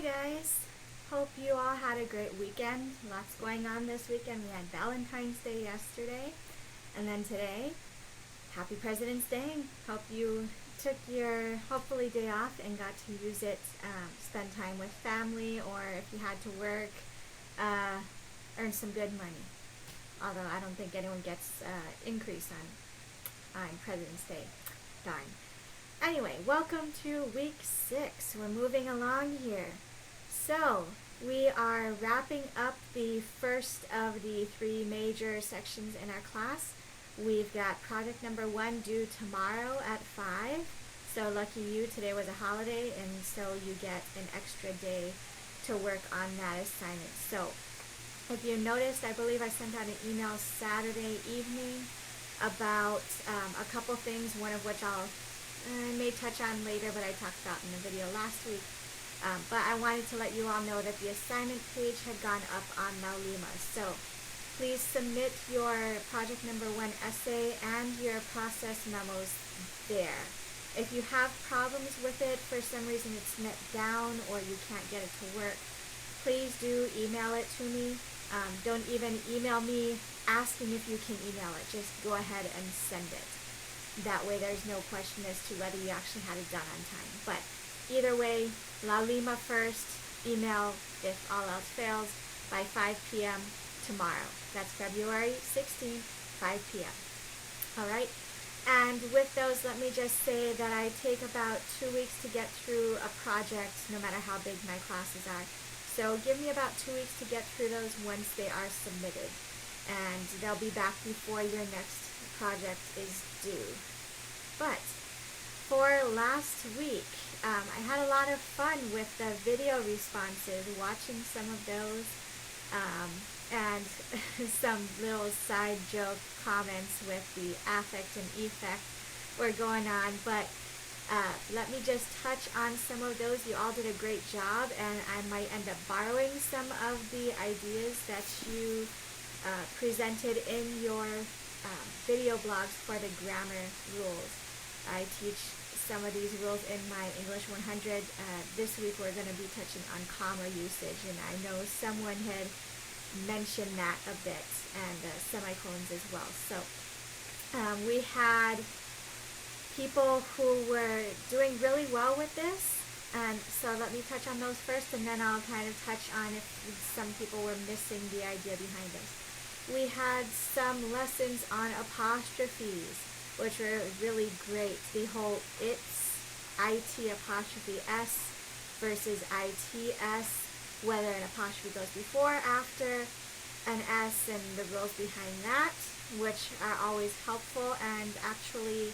Hi guys! Hope you all had a great weekend. Lots going on this weekend. We had Valentine's Day yesterday, and then today, Happy President's Day. Hope you took your hopefully day off and got to use it, spend time with family, or if you had to work, earn some good money. Although I don't think anyone gets increase on President's Day. Darn. Anyway, welcome to week 6. We're moving along here. So, we are wrapping up the first of the 3 major sections in our class. We've got project number 1 due tomorrow at 5. So lucky you, today was a holiday, and so you get an extra day to work on that assignment. So, if you noticed, I believe I sent out an email Saturday evening about a couple things, one of which I may touch on later, but I talked about in the video last week. But I wanted to let you all know that the assignment page had gone up on Laulima. So please submit your project number 1 essay and your process memos there. If you have problems with it, for some reason it's met down or you can't get it to work, please do email it to me. Don't even email me asking if you can email it. Just go ahead and send it. That way there's no question as to whether you actually had it done on time. But either way, Laulima first, email if all else fails by 5 p.m. tomorrow. That's February 16th, 5 p.m. Alright? And with those, let me just say that I take about 2 weeks to get through a project, no matter how big my classes are. So give me about 2 weeks to get through those once they are submitted. And they'll be back before your next project is due. But for last week, I had a lot of fun with the video responses, watching some of those, and some little side joke comments with the affect and effect were going on. But let me just touch on some of those. You all did a great job, and I might end up borrowing some of the ideas that you presented in your video blogs for the grammar rules. I teach some of these rules in my English 100. This week we're going to be touching on comma usage, and I know someone had mentioned that a bit, and semicolons as well. So we had people who were doing really well with this, and so let me touch on those first, and then I'll kind of touch on if some people were missing the idea behind this. We had some lessons on apostrophes, which were really great. The whole it's, IT apostrophe S versus ITS, whether an apostrophe goes before or after an S, and the rules behind that, which are always helpful, and actually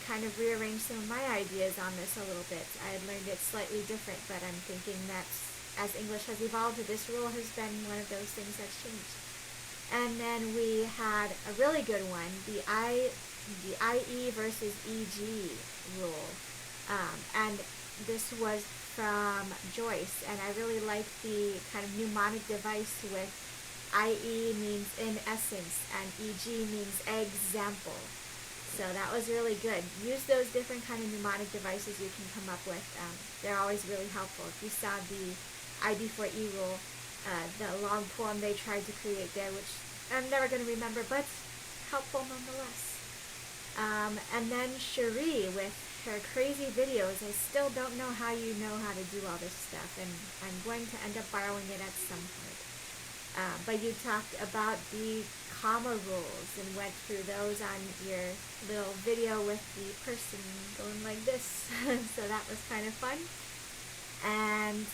kind of rearrange some of my ideas on this a little bit. I had learned it slightly different, but I'm thinking that as English has evolved, this rule has been one of those things that's changed. And then we had a really good one, the IE versus EG rule. And this was from Joyce, and I really like the kind of mnemonic device with IE means in essence, and EG means example. So that was really good. Use those different kind of mnemonic devices you can come up with. They're always really helpful. If you saw the I before E rule, the long poem they tried to create there, which I'm never going to remember, but helpful nonetheless. And then Cherie with her crazy videos. I still don't know how you know how to do all this stuff, and I'm going to end up borrowing it at some point. But you talked about the comma rules and went through those on your little video with the person going like this. So that was kind of fun. And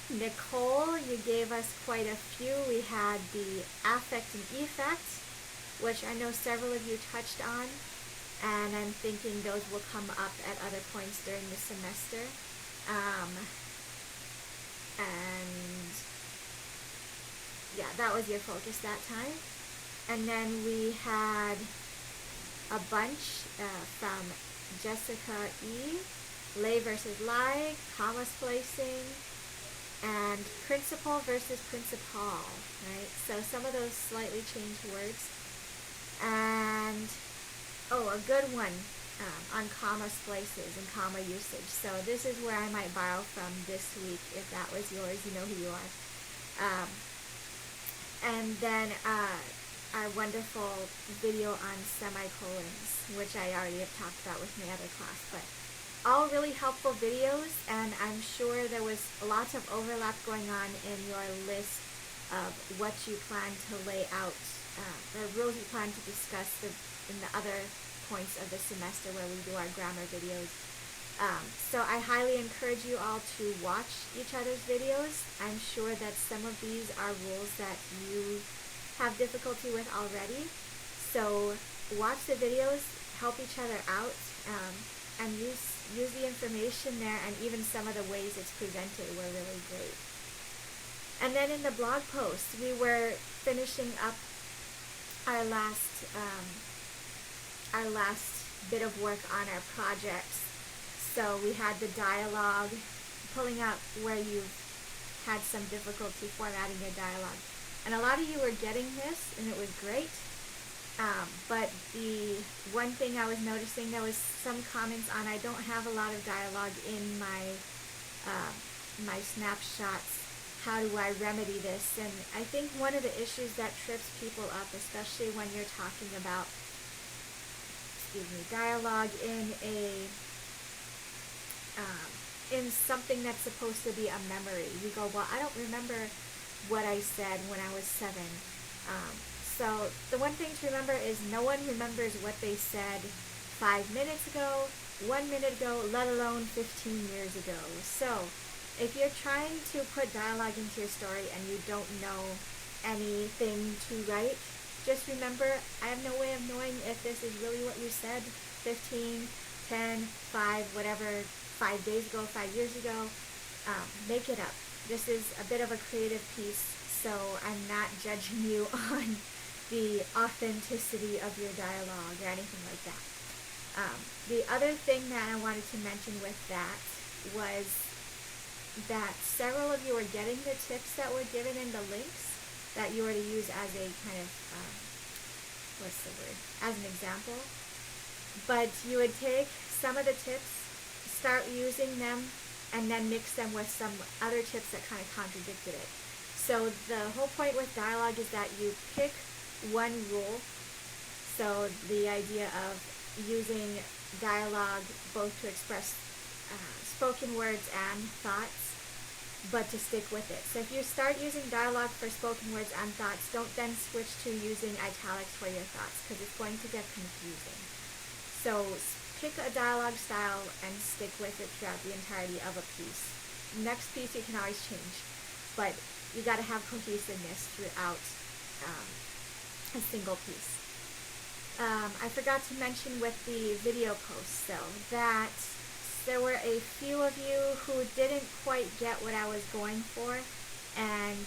Nicole, you gave us quite a few. We had the affect and effect, which I know several of you touched on, and I'm thinking those will come up at other points during the semester. And yeah, that was your focus that time. And then we had a bunch from Jessica E., lay versus lie, comma splicing, and principal versus principal, right? So some of those slightly changed words. And, oh, a good one. on comma splices and comma usage. So this is where I might borrow from this week. If that was yours, you know who you are. And then our wonderful video on semicolons, which I already have talked about with my other class. But all really helpful videos, and I'm sure there was lots of overlap going on in your list of what you plan to lay out, the rules you plan to discuss in the other points of the semester where we do our grammar videos. So I highly encourage you all to watch each other's videos. I'm sure that some of these are rules that you have difficulty with already. So watch the videos, help each other out, and use the information there, and even some of the ways it's presented were really great. And then in the blog post, we were finishing up our last bit of work on our projects. So we had the dialogue, pulling out where you've had some difficulty formatting your dialogue. And a lot of you were getting this, and it was great. But the one thing I was noticing, there was some comments on, I don't have a lot of dialogue in my my snapshots. How do I remedy this? And I think one of the issues that trips people up, especially when you're talking about, dialogue in something that's supposed to be a memory. You go, well, I don't remember what I said when I was 7. So the one thing to remember is no one remembers what they said 5 minutes ago, 1 minute ago, let alone 15 years ago. So if you're trying to put dialogue into your story and you don't know anything to write, just remember, I have no way of knowing if this is really what you said 15, 10, 5, whatever, 5 days ago, 5 years ago. Make it up. This is a bit of a creative piece, so I'm not judging you on the authenticity of your dialogue or anything like that. The other thing that I wanted to mention with that was that several of you were getting the tips that were given in the links that you were to use as a kind of, as an example. But you would take some of the tips, start using them, and then mix them with some other tips that kind of contradicted it. So the whole point with dialogue is that you pick one rule. So the idea of using dialogue both to express spoken words and thoughts, but to stick with it. So if you start using dialogue for spoken words and thoughts, don't then switch to using italics for your thoughts, because it's going to get confusing. So pick a dialogue style and stick with it throughout the entirety of a piece. Next piece you can always change, but you got to have cohesiveness throughout a single piece. I forgot to mention with the video posts, though, that there were a few of you who didn't quite get what I was going for, and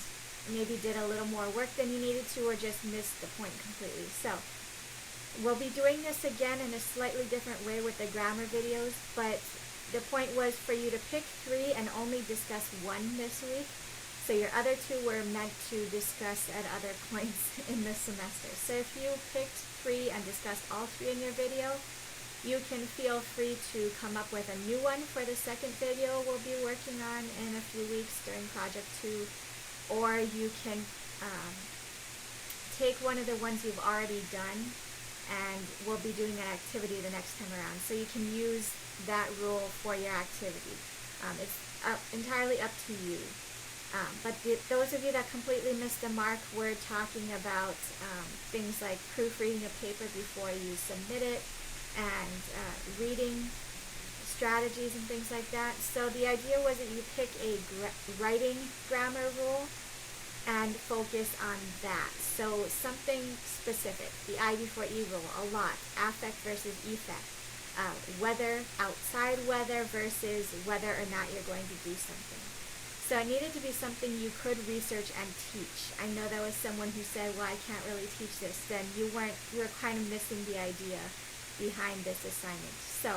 maybe did a little more work than you needed to, or just missed the point completely. So we'll be doing this again in a slightly different way with the grammar videos, but the point was for you to pick 3 and only discuss 1 this week. So your other 2 were meant to discuss at other points in the semester. So if you picked 3 and discussed all 3 in your video, you can feel free to come up with a new one for the second video we'll be working on in a few weeks during Project 2, or you can take one of the ones you've already done, and we'll be doing an activity the next time around. So you can use that rule for your activity. It's entirely up to you. But those of you that completely missed the mark, we're talking about things like proofreading a paper before you submit it, and reading strategies and things like that. So the idea was that you pick a writing grammar rule and focus on that. So something specific, the I before E rule, a lot, affect versus effect, weather, outside weather versus whether or not you're going to do something. So it needed to be something you could research and teach. I know there was someone who said, well, I can't really teach this. Then you were kind of missing the idea behind this assignment. So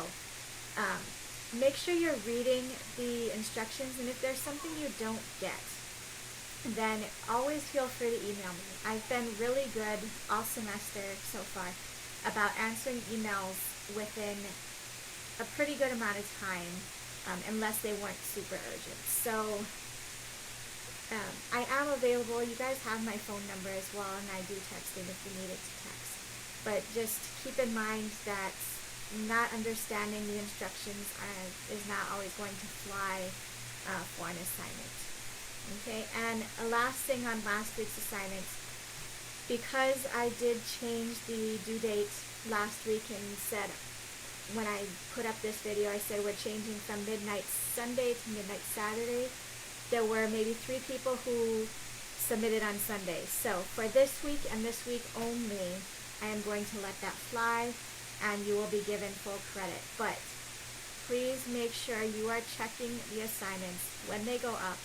make sure you're reading the instructions, and if there's something you don't get, then always feel free to email me. I've been really good all semester so far about answering emails within a pretty good amount of time, unless they weren't super urgent. So I am available. You guys have my phone number as well, and I do texting if you need it to text. But just keep in mind that not understanding the instructions is not always going to fly for an assignment. Okay, and a last thing on last week's assignment, because I did change the due date last week and said, when I put up this video, I said we're changing from midnight Sunday to midnight Saturday. There were maybe 3 people who submitted on Sunday. So for this week and this week only, I am going to let that fly, and you will be given full credit. But please make sure you are checking the assignments when they go up.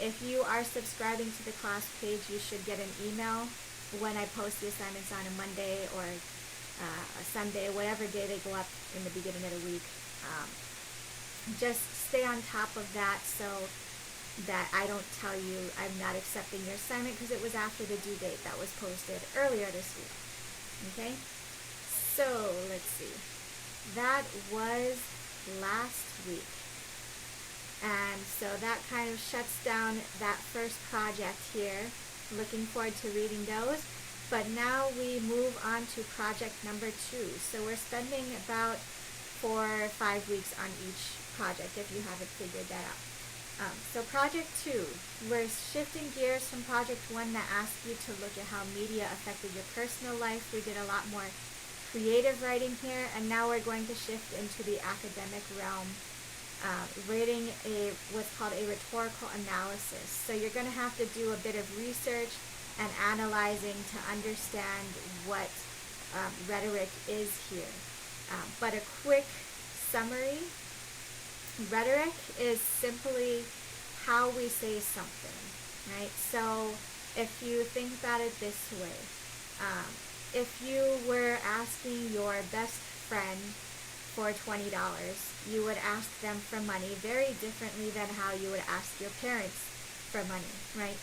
If you are subscribing to the class page, you should get an email when I post the assignments on a Monday or a Sunday, whatever day they go up in the beginning of the week. Just stay on top of that so that I don't tell you I'm not accepting your assignment because it was after the due date that was posted earlier this week. Okay? So, let's see. That was last week. And so that kind of shuts down that first project here. Looking forward to reading those. But now we move on to project number 2. So we're spending about 4 or 5 weeks on each project if you haven't figured that out. So project 2, we're shifting gears from project 1 that asked you to look at how media affected your personal life. We did a lot more creative writing here, and now we're going to shift into the academic realm, writing what's called a rhetorical analysis. So you're going to have to do a bit of research and analyzing to understand what rhetoric is here. But a quick summary, rhetoric is simply how we say something, right? So if you think about it this way, if you were asking your best friend for $20, you would ask them for money very differently than how you would ask your parents for money, right?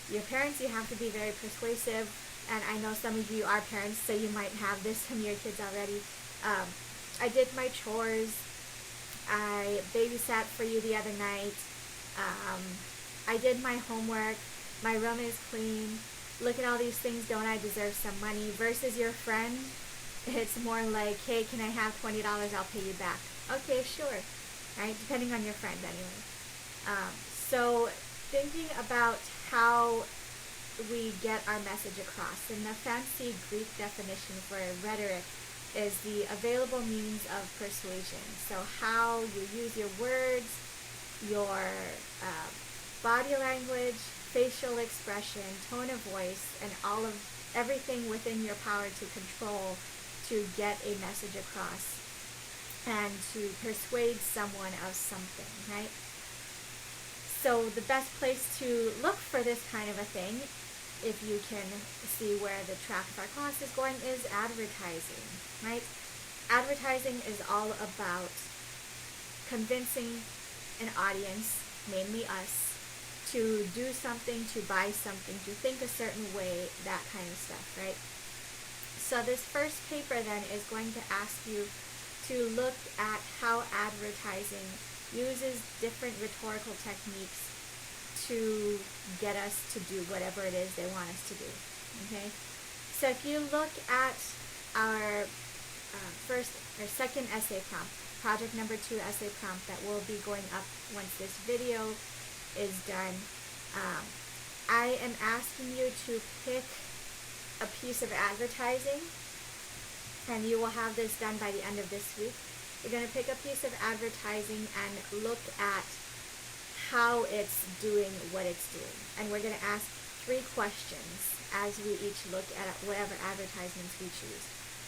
Your parents, you have to be very persuasive, and I know some of you are parents, so you might have this from your kids already. I did my chores. I babysat for you the other night. I did my homework. My room is clean. Look at all these things. Don't I deserve some money? Versus your friend, it's more like, hey, can I have $20? I'll pay you back. Okay, sure. Right? Depending on your friend, anyway. So thinking about how we get our message across. And the fancy Greek definition for rhetoric is the available means of persuasion. So how you use your words, your body language, facial expression, tone of voice, and everything within your power to control to get a message across and to persuade someone of something, right? So the best place to look for this kind of a thing, if you can see where the track of our class is going, is advertising, right? Advertising is all about convincing an audience, mainly us, to do something, to buy something, to think a certain way, that kind of stuff, right? So this first paper then is going to ask you to look at how advertising uses different rhetorical techniques to get us to do whatever it is they want us to do, okay? So if you look at our second essay prompt, project number 2 essay prompt that will be going up once this video is done, I am asking you to pick a piece of advertising, and you will have this done by the end of this week. You're going to pick a piece of advertising and look at how it's doing what it's doing. And we're going to ask 3 questions as we each look at whatever advertisements we choose.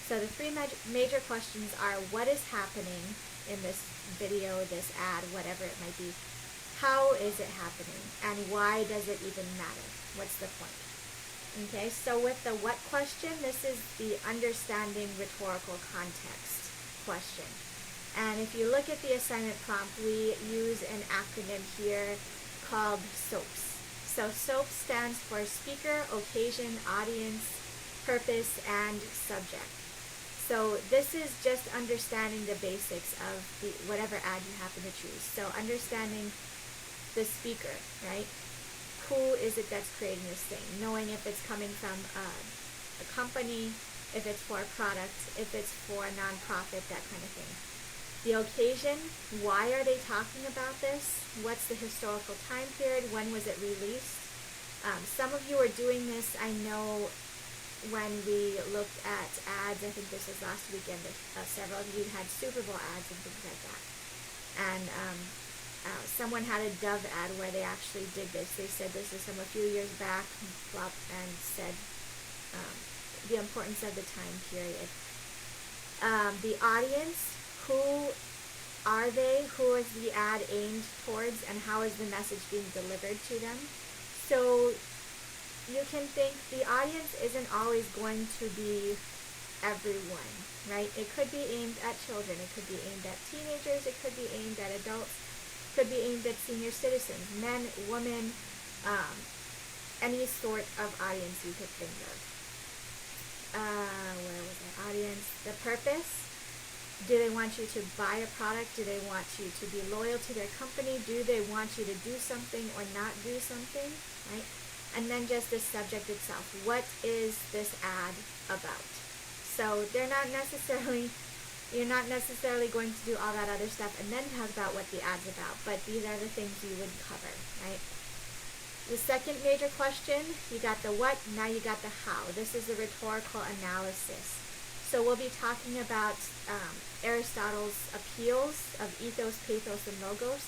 So the 3 major questions are: what is happening in this video, this ad, whatever it might be? How is it happening? And why does it even matter? What's the point? Okay, so with the what question, this is the understanding rhetorical context question. And if you look at the assignment prompt, we use an acronym here called SOAPS. So SOAPS stands for speaker, occasion, audience, purpose, and subject. So this is just understanding the basics of whatever ad you happen to choose. So understanding the speaker, right? Who is it that's creating this thing? Knowing if it's coming from a company, if it's for a product, if it's for a nonprofit, that kind of thing. The occasion, why are they talking about this? What's the historical time period? When was it released? Some of you are doing this, I know, when we looked at ads. I think this was last weekend. Several of you had Super Bowl ads and things like that. And someone had a Dove ad where they actually did this. They said this is from a few years back, and said the importance of the time period. The audience, who are they? Who is the ad aimed towards, and how is the message being delivered to them? So you can think the audience isn't always going to be everyone, right? It could be aimed at children, it could be aimed at teenagers, it could be aimed at adults, it could be aimed at senior citizens, men, women, any sort of audience you could think of. Where was the audience? The purpose. Do they want you to buy a product? Do they want you to be loyal to their company? Do they want you to do something or not do something, right? And then just the subject itself. What is this ad about? So you're not necessarily going to do all that other stuff and then talk about what the ad's about, but these are the things you would cover, right? The second major question, you got the what, now you got the how. This is a rhetorical analysis. So we'll be talking about Aristotle's appeals of ethos, pathos, and logos,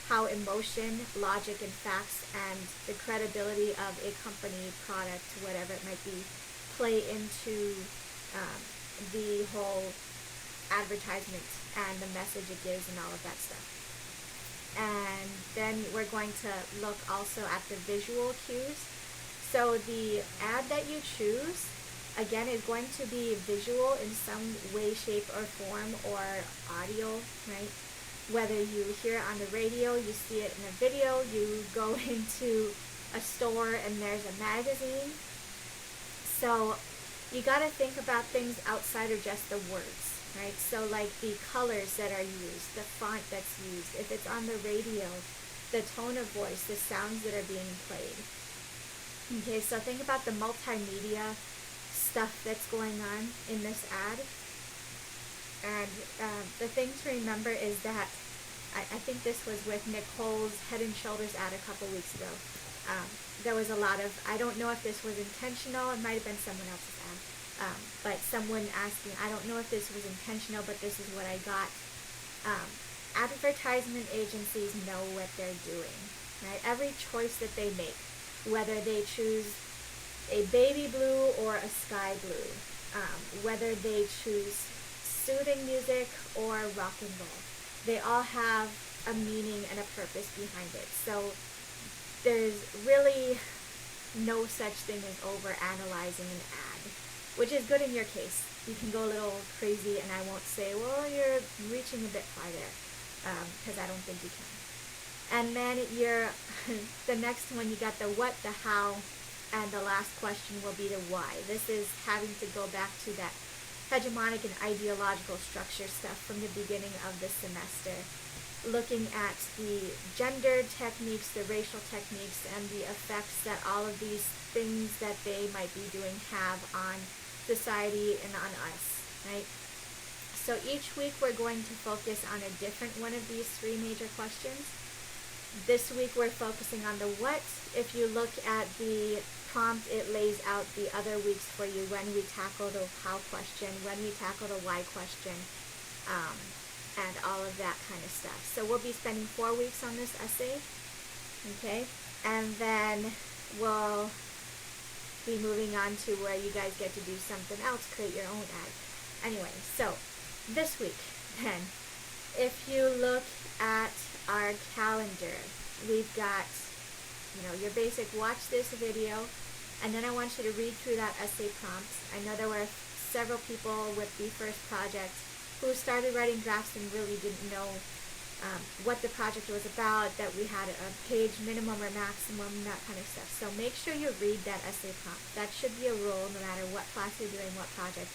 how emotion, logic, and facts, and the credibility of a company, product, whatever it might be, play into the whole advertisement and the message it gives and all of that stuff. And then we're going to look also at the visual cues. So the ad that you choose, again, is going to be visual in some way, shape, or form, or audio, right? Whether you hear it on the radio, you see it in a video, you go into a store and there's a magazine. So you got to think about things outside of just the words, right? So like the colors that are used, the font that's used, if it's on the radio, the tone of voice, the sounds that are being played. Okay, so think about the multimedia stuff that's going on in this ad. And the thing to remember is that I think this was with Nicole's Head and Shoulders ad a couple weeks ago. There was a lot of, I don't know if this was intentional, it might have been someone else's ad, but someone asked me, I don't know if this was intentional, but this is what I got. Advertisement agencies know what they're doing, right? Every choice that they make, whether they choose a baby blue or a sky blue, whether they choose soothing music or rock and roll, they all have a meaning and a purpose behind it. So there's really no such thing as over-analyzing an ad, which is good in your case. You can go a little crazy, and I won't say, well, you're reaching a bit far there, because I don't think you can. And then the next one, you got the what, the how, and the last question will be the why. This is having to go back to that hegemonic and ideological structure stuff from the beginning of the semester, looking at the gender techniques, the racial techniques, and the effects that all of these things that they might be doing have on society and on us, right? So each week we're going to focus on a different one of these three major questions. This week we're focusing on the what. If you look at the prompt, it lays out the other weeks for you when we tackle the how question, when we tackle the why question, and all of that kind of stuff. So we'll be spending 4 weeks on this essay, okay? And then we'll be moving on to where you guys get to do something else, create your own ad. Anyway, so this week then, if you look at our calendar, we've got, your basic watch this video, and then I want you to read through that essay prompt. I know there were several people with the first project who started writing drafts and really didn't know what the project was about, that we had a page minimum or maximum, that kind of stuff. So make sure you read that essay prompt. That should be a rule no matter what class you're doing, what project.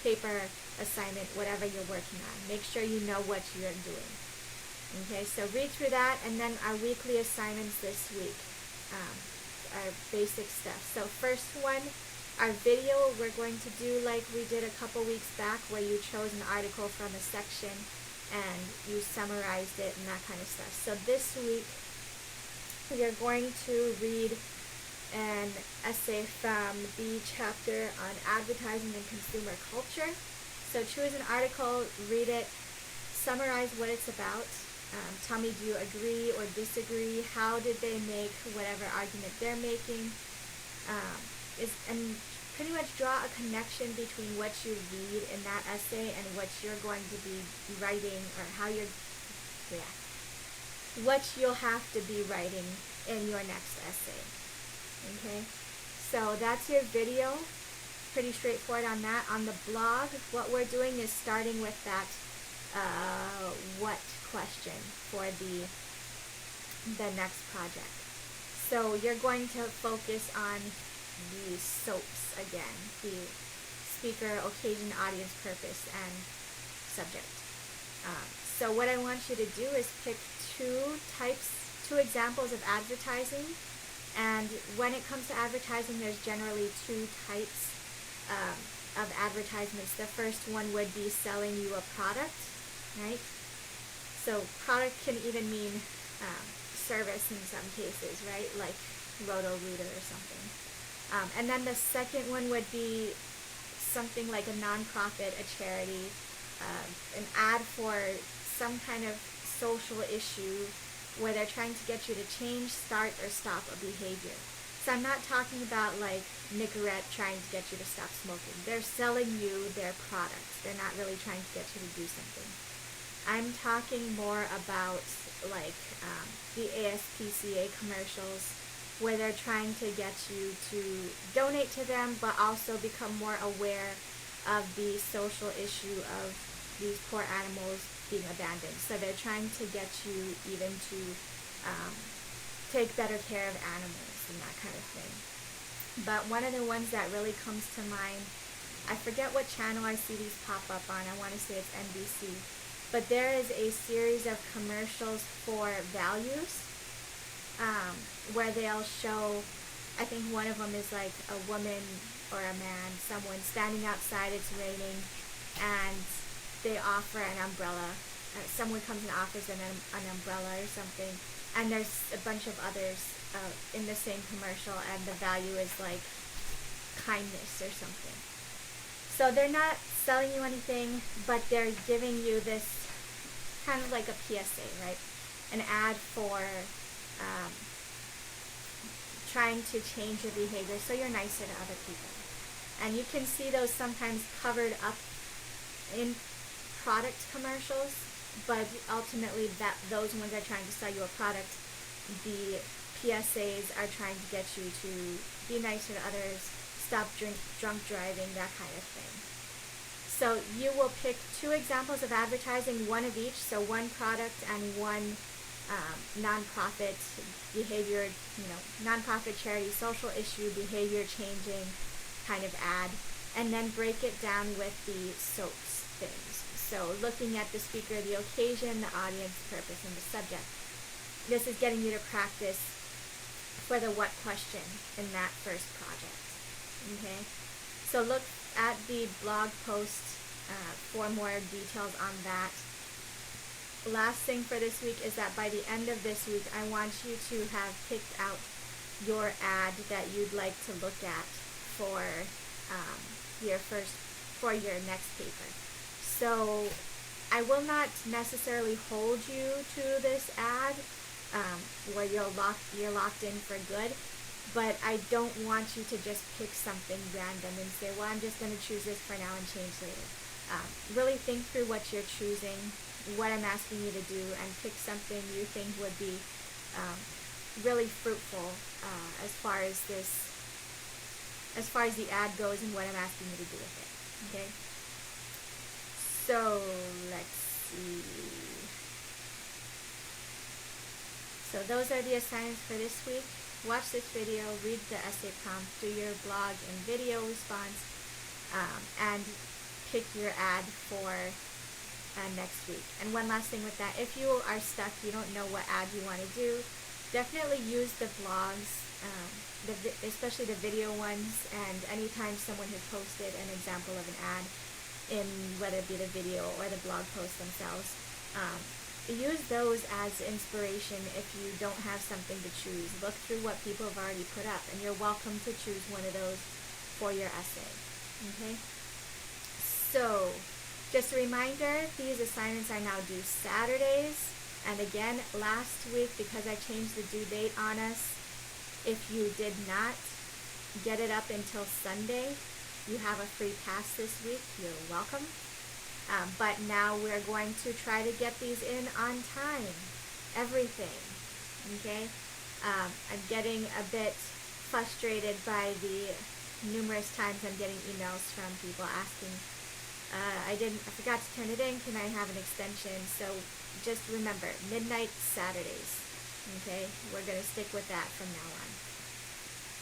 paper, assignment, whatever you're working on. Make sure you know what you're doing. Okay, so read through that, and then our weekly assignments this week, our basic stuff. So first one, our video, we're going to do like we did a couple weeks back, where you chose an article from a section and you summarized it and that kind of stuff. So this week, we are going to read an essay from the chapter on advertising and consumer culture. So choose an article, read it, summarize what it's about. Tell me, do you agree or disagree? How did they make whatever argument they're making? And pretty much draw a connection between what you read in that essay and what you're going to be writing, or what you'll have to be writing in your next essay. Okay, so that's your video. Pretty straightforward on that. On the blog, what we're doing is starting with that what question for the next project. So you're going to focus on the SOAPs again, the speaker, occasion, audience, purpose, and subject. So what I want you to do is pick two examples of advertising. And when it comes to advertising, there's generally two types of advertisements. The first one would be selling you a product, right? So product can even mean service in some cases, right? Like Roto-Rooter or something. And then the second one would be something like a nonprofit, a charity, an ad for some kind of social issue where they're trying to get you to change, start, or stop a behavior. So I'm not talking about like Nicorette trying to get you to stop smoking. They're selling you their products. They're not really trying to get you to do something. I'm talking more about like the ASPCA commercials, where they're trying to get you to donate to them, but also become more aware of the social issue of these poor animals being abandoned. So they're trying to get you even to take better care of animals and that kind of thing. But one of the ones that really comes to mind, I forget what channel I see these pop up on. I want to say it's NBC. But there is a series of commercials for values, where they'll show, I think one of them is like a woman or a man, someone standing outside, it's raining, and they offer an umbrella. Someone comes and offers an umbrella or something, and there's a bunch of others in the same commercial, and the value is like kindness or something. So they're not selling you anything, but they're giving you this kind of like a PSA, right? An ad for trying to change your behavior so you're nicer to other people. And you can see those sometimes covered up in product commercials, but ultimately those ones are trying to sell you a product. The PSAs are trying to get you to be nicer to others, stop drunk driving, that kind of thing. So you will pick two examples of advertising, one of each, so one product and one nonprofit behavior, nonprofit charity, social issue, behavior changing kind of ad, and then break it down with the SOAPs things. So looking at the speaker, the occasion, the audience, purpose, and the subject. This is getting you to practice for the what question in that first project. Okay, so look at the blog post for more details on that. Last thing for this week is that by the end of this week, I want you to have picked out your ad that you'd like to look at for your next paper. So I will not necessarily hold you to this ad where you're locked in for good, but I don't want you to just pick something random and say, well, I'm just going to choose this for now and change later. Really think through what you're choosing, what I'm asking you to do, and pick something you think would be really fruitful as far as the ad goes and what I'm asking you to do with it. Okay? So let's see. So those are the assignments for this week. Watch this video, read the essay prompt, do your blog and video response, and pick your ad for next week. And one last thing with that, if you are stuck, you don't know what ad you want to do, definitely use the blogs, especially the video ones, and anytime someone has posted an example of an ad in whether it be the video or the blog post themselves, use those as inspiration if you don't have something to choose. Look through what people have already put up, and you're welcome to choose one of those for your essay. Okay? So, just a reminder, these assignments are now due Saturdays. And again, last week, because I changed the due date on us, if you did not get it up until Sunday, you have a free pass this week. You're welcome. But now we're going to try to get these in on time. Everything. Okay? I'm getting a bit frustrated by the numerous times I'm getting emails from people asking, I forgot to turn it in, can I have an extension? So just remember, midnight Saturdays. Okay? We're going to stick with that from now on.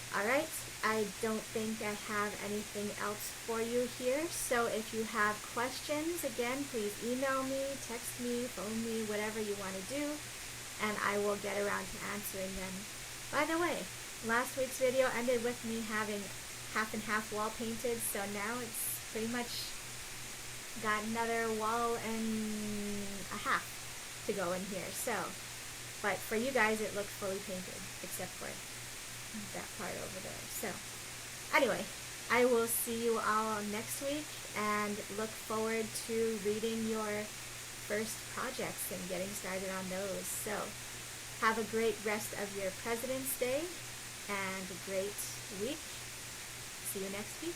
Alright, I don't think I have anything else for you here, so if you have questions, again, please email me, text me, phone me, whatever you want to do, and I will get around to answering them. By the way, last week's video ended with me having half and half wall painted, so now it's pretty much got another wall and a half to go in here, so, but for you guys it looks fully painted, except for that part over there. So anyway, I will see you all next week and look forward to reading your first projects and getting started on those. So have a great rest of your President's Day and a great week. See you next week.